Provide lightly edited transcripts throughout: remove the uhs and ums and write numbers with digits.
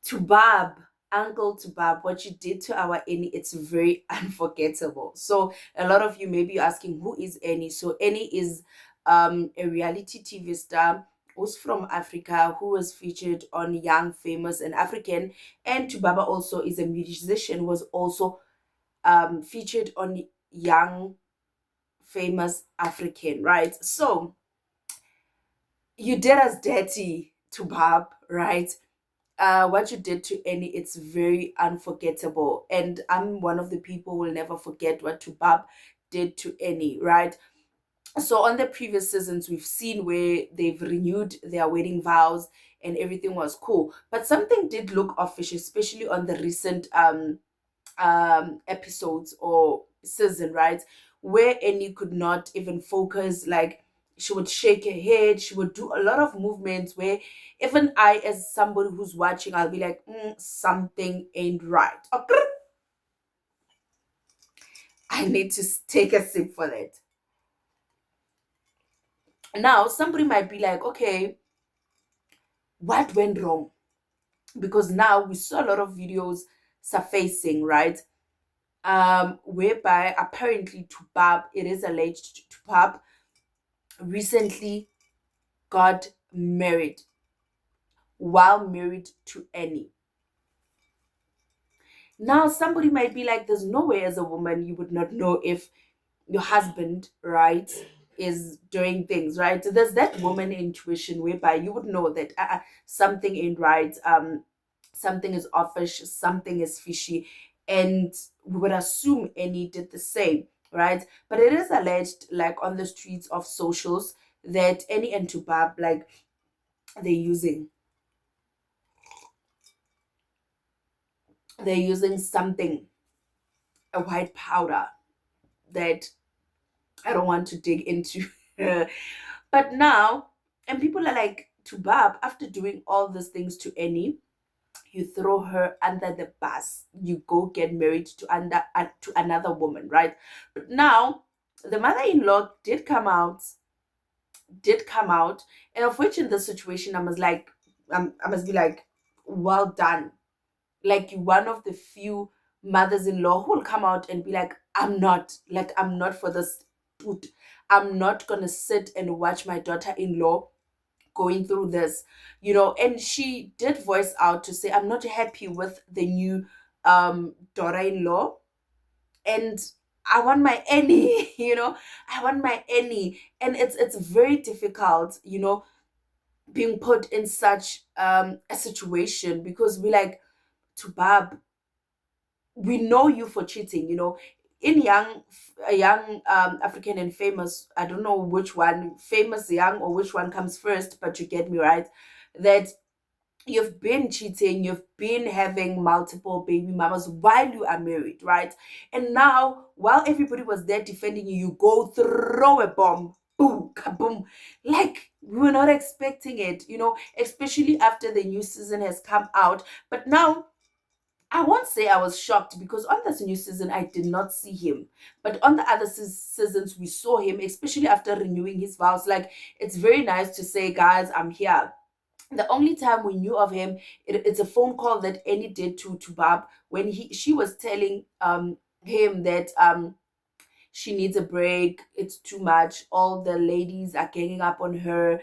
Tubab, Uncle Tubab, what you did to our Annie, it's very unforgettable. So a lot of you may be asking, who is Annie? So Annie is a reality TV star who's from Africa, who was featured on Young, Famous, and African. And Tubaba also is a musician, was also featured on Young, Famous, African, right? So you did us dirty, Tubab, right? What you did to Annie, it's very unforgettable. And I'm one of the people who will never forget what Tubab did to Annie, right? So on the previous seasons, we've seen where they've renewed their wedding vows and everything was cool. But something did look official, especially on the recent episodes or season, right? Where Annie could not even focus, like she would shake her head, she would do a lot of movements where even I, as somebody who's watching, I'll be like, something ain't right. Okay. I need to take a sip for that. Now, somebody might be like, okay, what went wrong? Because now we saw a lot of videos surfacing, right? Whereby apparently Tubab, it is alleged Tubab recently got married while married to Annie. Now, somebody might be like, there's no way as a woman you would not know if your husband, right, is doing things, right? So there's that woman intuition whereby you would know that something ain't right, something is offish, something is fishy, and we would assume Annie did the same, right? But it is alleged, like on the streets of socials, that Annie and Tubab, like, they're using something, a white powder that I don't want to dig into. But now, and people are like, Tubab, after doing all these things to Annie, you throw her under the bus. You go get married to another woman, right? But now, the mother-in-law did come out, and of which in this situation, I must be like, well done. Like you one of the few mothers-in-law who will come out and be like, I'm not for this put. I'm not gonna sit and watch my daughter-in-law going through this, and she did voice out to say, I'm not happy with the new daughter-in-law, and I want my Annie. I want my Annie. And it's very difficult, being put in such a situation, because we like, Tubab, we know you for cheating, in young African and famous, I don't know which one, famous, young, or which one comes first, but you get me, right? That you've been cheating, you've been having multiple baby mamas while you are married, right? And now, while everybody was there defending you, you go throw a bomb, boom, kaboom. Like, we were not expecting it, especially after the new season has come out. But now, I won't say I was shocked, because on this new season I did not see him, but on the other seasons we saw him, especially after renewing his vows. Like, it's very nice to say, guys, I'm here. The only time we knew of him, it's a phone call that Annie did to Bab, when she was telling him that she needs a break, it's too much, all the ladies are ganging up on her,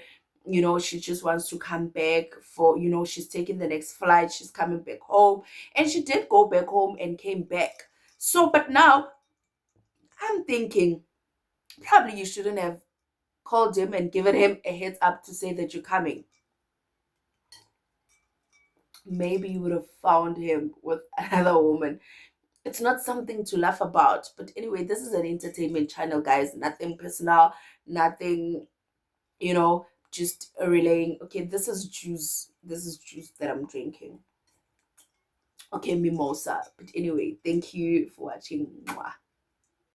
she just wants to come back for, she's taking the next flight, she's coming back home. And she did go back home and came back. So, but now I'm thinking, probably you shouldn't have called him and given him a heads up to say that you're coming. Maybe you would have found him with another woman. It's not something to laugh about. But anyway, this is an entertainment channel, guys. Nothing personal, nothing, just relaying. Okay, this is juice. This is juice that I'm drinking. Okay, mimosa. But anyway, thank you for watching. Mwah.